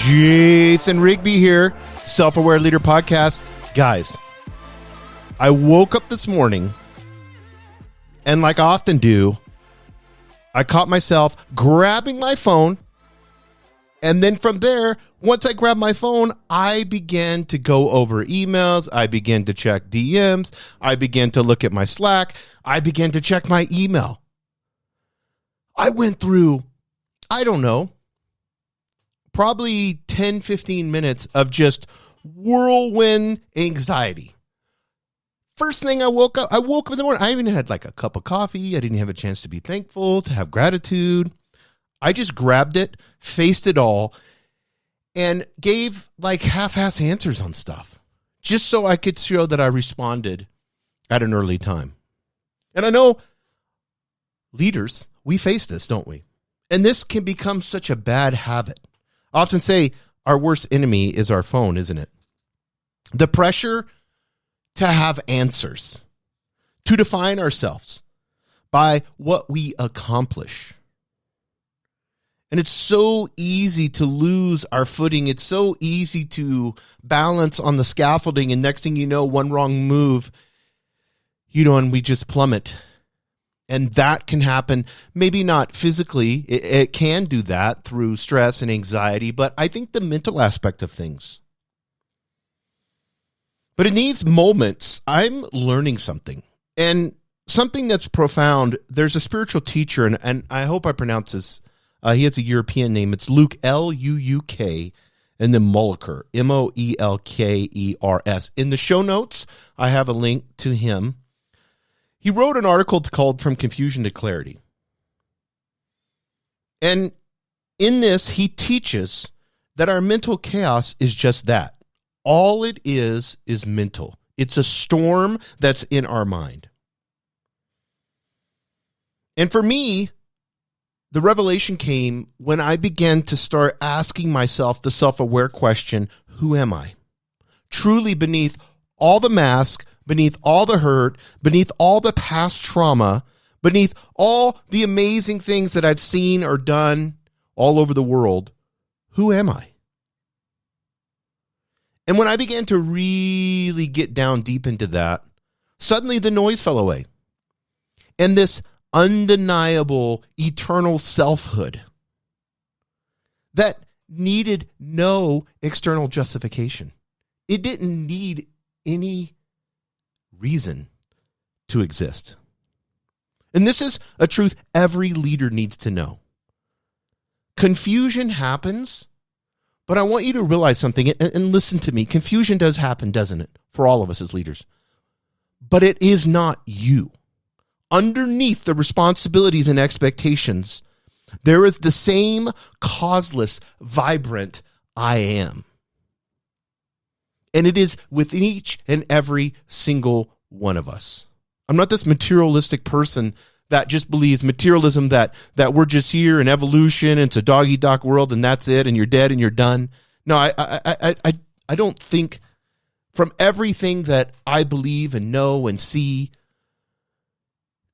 Jason Rigby here, Self-Aware Leader Podcast. Guys, I woke up this morning, and like I often do, I caught myself grabbing my phone, and then from there, once I grabbed my phone, I began to go over emails, I began to check DMs, I began to look at my Slack, I began to check my email. I went through, I don't know, probably 10, 15 minutes of just whirlwind anxiety. First thing I woke up in the morning. I even had like a cup of coffee. I didn't have a chance to be thankful, to have gratitude. I just grabbed it, faced it all, and gave like half-ass answers on stuff, just so I could show that I responded at an early time. And I know leaders, we face this, don't we? And this can become such a bad habit. I often say our worst enemy is our phone, isn't it? The pressure to have answers, to define ourselves by what we accomplish. And it's so easy to lose our footing. It's so easy to balance on the scaffolding, and next thing you know, one wrong move, and we just plummet. And that can happen, maybe not physically. It can do that through stress and anxiety, but I think the mental aspect of things. But it needs moments. I'm learning something, and something that's profound. There's a spiritual teacher, and I hope I pronounce this. He has a European name. It's Luke, L-U-U-K, and then Moelker, M-O-E-L-K-E-R-S. In the show notes, I have a link to him. He wrote an article called From Confusion to Clarity. And in this, he teaches that our mental chaos is just that. All it is mental. It's a storm that's in our mind. And for me, the revelation came when I began to start asking myself the self-aware question, who am I? Truly beneath all the mask, beneath all the hurt, beneath all the past trauma, beneath all the amazing things that I've seen or done all over the world, who am I? And when I began to really get down deep into that, suddenly the noise fell away. And this undeniable, eternal selfhood that needed no external justification. It didn't need any reason to exist. And this is a truth every leader needs to know. Confusion happens, but I want you to realize something, and listen to me. Confusion does happen, doesn't it, for all of us as leaders? But it is not you. Underneath the responsibilities and expectations, there is the same causeless, vibrant I am. And it is within each and every single one of us. I'm not this materialistic person that just believes materialism, that we're just here in evolution, and it's a dog-eat-dog world, and that's it, and you're dead and you're done. No, I don't think, from everything that I believe and know and see,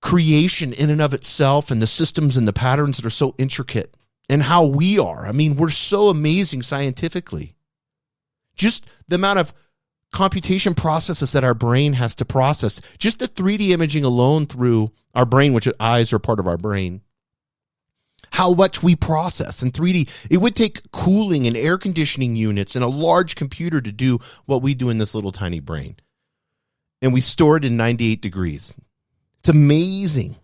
creation in and of itself and the systems and the patterns that are so intricate, and how we are. I mean, we're so amazing scientifically. Just the amount of computation processes that our brain has to process, just the 3D imaging alone through our brain, which eyes are part of our brain, how much we process in 3D. It would take cooling and air conditioning units and a large computer to do what we do in this little tiny brain. And we store it in 98 degrees. It's amazing.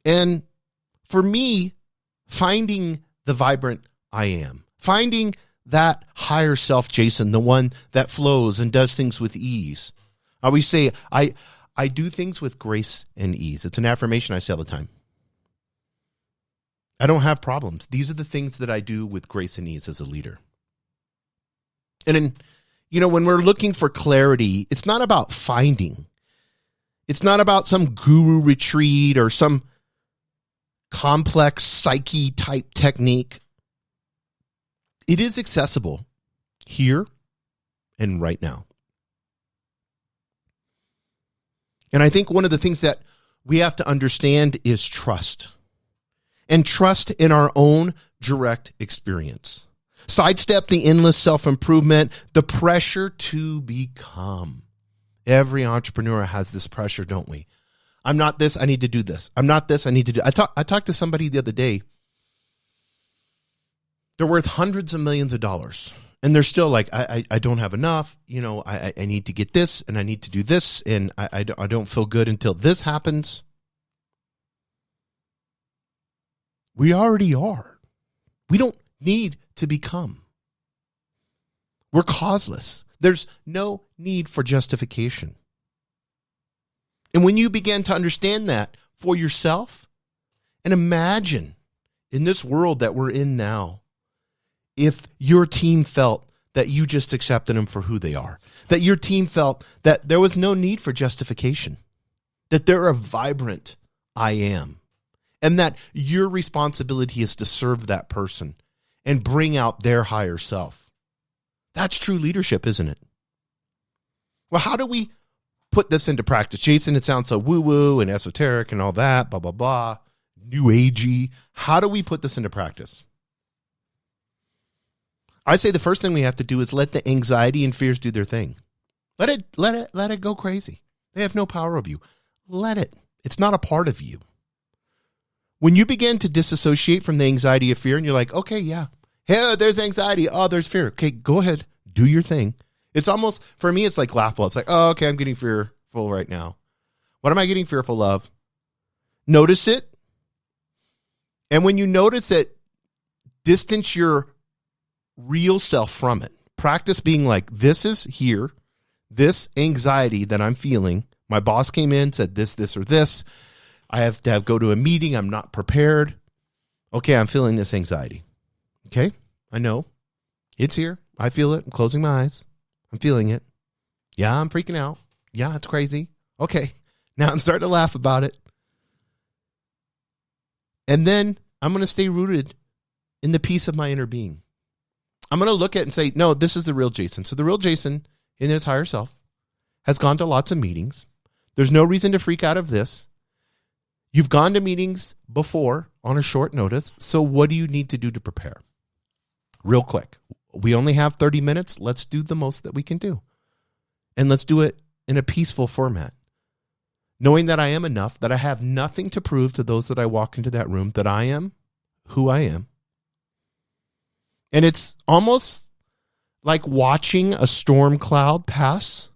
And for me, finding the vibrant I am, finding that higher self, Jason, the one that flows and does things with ease. I always say, I do things with grace and ease. It's an affirmation I say all the time. I don't have problems. These are the things that I do with grace and ease as a leader. And when we're looking for clarity, it's not about finding. It's not about some guru retreat or some complex psyche type technique. It is accessible here and right now. And I think one of the things that we have to understand is trust. And trust in our own direct experience. Sidestep the endless self-improvement, the pressure to become. Every entrepreneur has this pressure, don't we? I'm not this, I need to do this. I'm not this, I need to do. I talked to somebody the other day. They're worth hundreds of millions of dollars. And they're still like, I don't have enough. I need to get this and I need to do this. And I don't feel good until this happens. We already are. We don't need to become. We're causeless. There's no need for justification. And when you begin to understand that for yourself, and imagine in this world that we're in now, if your team felt that you just accepted them for who they are, that your team felt that there was no need for justification, that they're a vibrant I am, and that your responsibility is to serve that person and bring out their higher self. That's true leadership, isn't it? Well, how do we put this into practice? Jason, it sounds so woo-woo and esoteric and all that, blah, blah, blah, new agey. How do we put this into practice? I say the first thing we have to do is let the anxiety and fears do their thing. Let it go crazy. They have no power over you. Let it. It's not a part of you. When you begin to disassociate from the anxiety of fear and you're like, okay, yeah, hey, there's anxiety. Oh, there's fear. Okay, go ahead. Do your thing. It's almost, for me, it's like laughable. It's like, oh, okay, I'm getting fearful right now. What am I getting fearful of? Notice it. And when you notice it, distance your real self from it. Practice being like, this is here, this anxiety that I'm feeling. My boss came in, said this, or this. I have to go to a meeting. I'm not prepared. Okay, I'm feeling this anxiety. Okay, I know. It's here. I feel it. I'm closing my eyes. I'm feeling it. Yeah, I'm freaking out. Yeah, it's crazy. Okay, now I'm starting to laugh about it. And then I'm going to stay rooted in the peace of my inner being. I'm going to look at it and say, no, this is the real Jason. So the real Jason in his higher self has gone to lots of meetings. There's no reason to freak out of this. You've gone to meetings before on a short notice. So what do you need to do to prepare? Real quick. We only have 30 minutes. Let's do the most that we can do. And let's do it in a peaceful format. Knowing that I am enough, that I have nothing to prove to those that I walk into that room, that I am who I am. And it's almost like watching a storm cloud pass,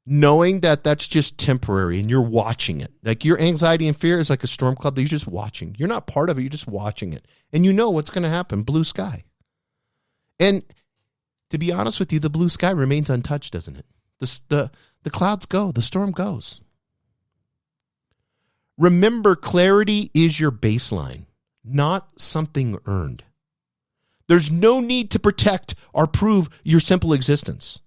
knowing that that's just temporary and you're watching it. Like your anxiety and fear is like a storm cloud that you're just watching. You're not part of it. You're just watching it. And you know what's going to happen. Blue sky. And to be honest with you, the blue sky remains untouched, doesn't it? The clouds go. The storm goes. Remember, clarity is your baseline, not something earned. There's no need to protect or prove your simple existence.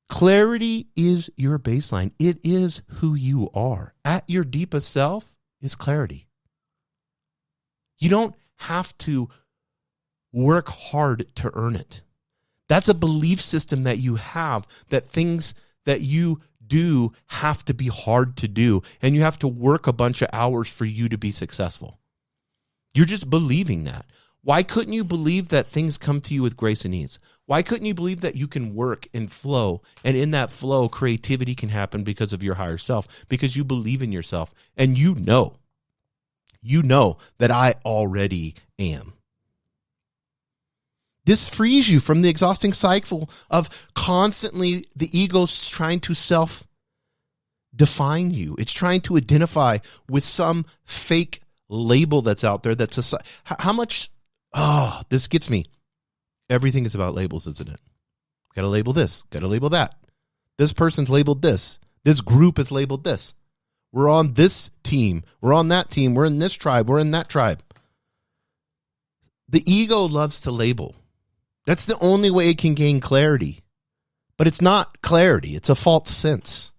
Clarity is your baseline. It is who you are. At your deepest self is clarity. You don't have to work hard to earn it. That's a belief system that you have, that things that you do have to be hard to do, and you have to work a bunch of hours for you to be successful. You're just believing that. Why couldn't you believe that things come to you with grace and ease? Why couldn't you believe that you can work and flow, and in that flow, creativity can happen because of your higher self, because you believe in yourself, and you know that I already am. This frees you from the exhausting cycle of constantly the ego's trying to self-define you. It's trying to identify with some fake label that's out there. That's how much, this gets me. Everything is about labels, isn't it? Got to label this, got to label that. This person's labeled this. This group is labeled this. We're on this team. We're on that team. We're in this tribe. We're in that tribe. The ego loves to label. That's the only way it can gain clarity. But it's not clarity. It's a false sense.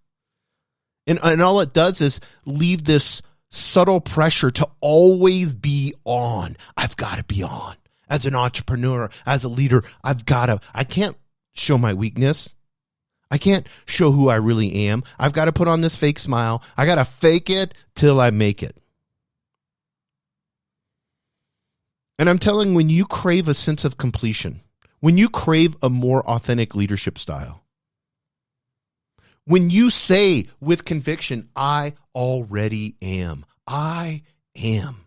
And all it does is leave this subtle pressure to always be on. I've got to be on. As an entrepreneur, as a leader, I can't show my weakness. I can't show who I really am. I've got to put on this fake smile. I got to fake it till I make it. And I'm telling, when you crave a sense of completion, when you crave a more authentic leadership style, when you say with conviction, I already am, I am,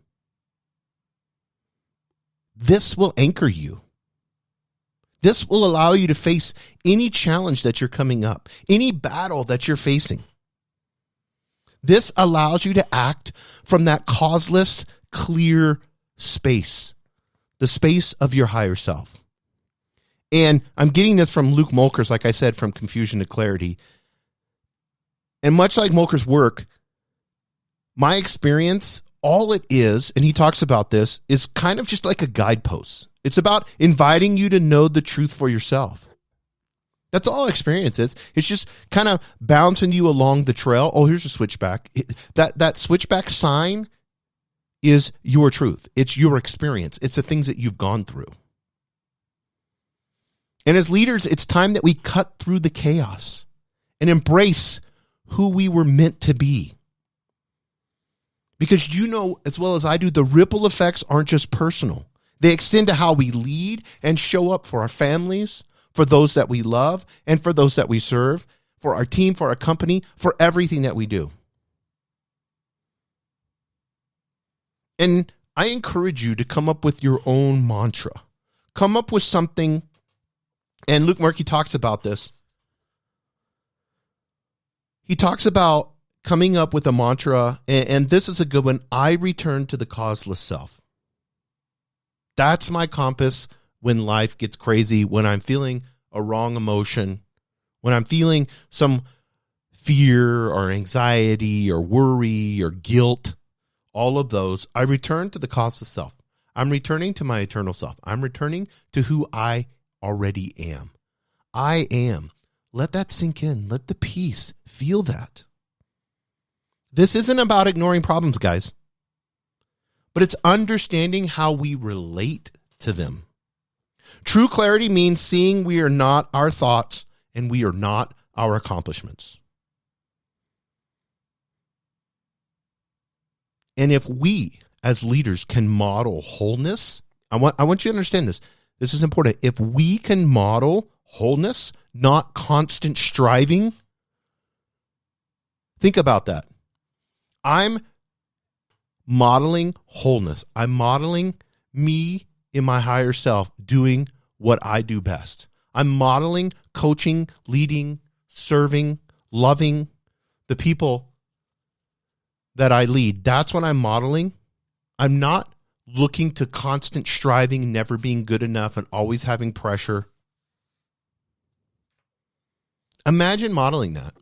this will anchor you. This will allow you to face any challenge that you're coming up, any battle that you're facing. This allows you to act from that causeless, clear space, the space of your higher self. And I'm getting this from Luke Moelker's, like I said, from confusion to clarity. And much like Moelker's work, my experience, all it is, and he talks about this, is kind of just like a guidepost. It's about inviting you to know the truth for yourself. That's all experience is. It's just kind of bouncing you along the trail. Oh, here's a switchback. That switchback sign is your truth. It's your experience. It's the things that you've gone through. And as leaders, it's time that we cut through the chaos and embrace who we were meant to be. Because you know as well as I do, the ripple effects aren't just personal. They extend to how we lead and show up for our families, for those that we love, and for those that we serve, for our team, for our company, for everything that we do. And I encourage you to come up with your own mantra. Come up with something, and Luke Moelker talks about this. He talks about coming up with a mantra, and this is a good one. I return to the causeless self. That's my compass when life gets crazy, when I'm feeling a wrong emotion, when I'm feeling some fear or anxiety or worry or guilt, all of those, I return to the causeless self. I'm returning to my eternal self. I'm returning to who I already am. I am. Let that sink in. Let the peace. Feel that. This isn't about ignoring problems, guys, but it's understanding how we relate to them. True clarity means seeing we are not our thoughts and we are not our accomplishments. And if we, as leaders, can model wholeness, I want you to understand this. This is important. If we can model wholeness, not constant striving, think about that. I'm modeling wholeness. I'm modeling me in my higher self doing what I do best. I'm modeling, coaching, leading, serving, loving the people that I lead. That's what I'm modeling. I'm not looking to constant striving, never being good enough, and always having pressure. Imagine modeling that.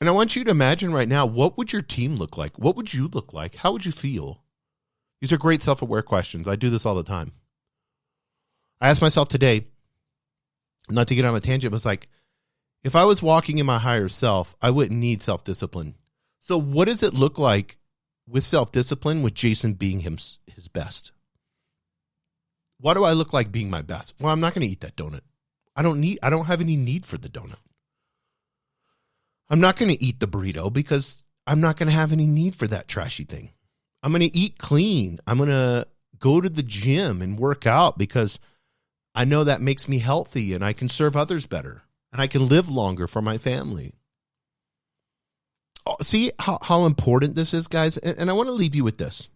And I want you to imagine right now, what would your team look like? What would you look like? How would you feel? These are great self-aware questions. I do this all the time. I asked myself today, not to get on a tangent, but it's like, if I was walking in my higher self, I wouldn't need self-discipline. So what does it look like with self-discipline, with Jason being his best? What do I look like being my best? Well, I'm not going to eat that donut. I don't have any need for the donut. I'm not going to eat the burrito because I'm not going to have any need for that trashy thing. I'm going to eat clean. I'm going to go to the gym and work out because I know that makes me healthy and I can serve others better and I can live longer for my family. See how important this is, guys? And I want to leave you with this.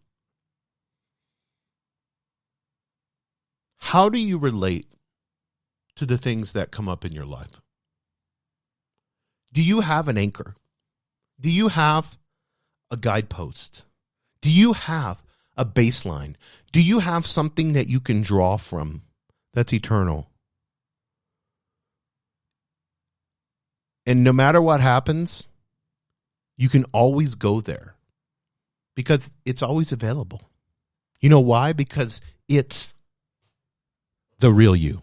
How do you relate to the things that come up in your life? Do you have an anchor? Do you have a guidepost? Do you have a baseline? Do you have something that you can draw from that's eternal? And no matter what happens, you can always go there because it's always available. You know why? Because it's the real you.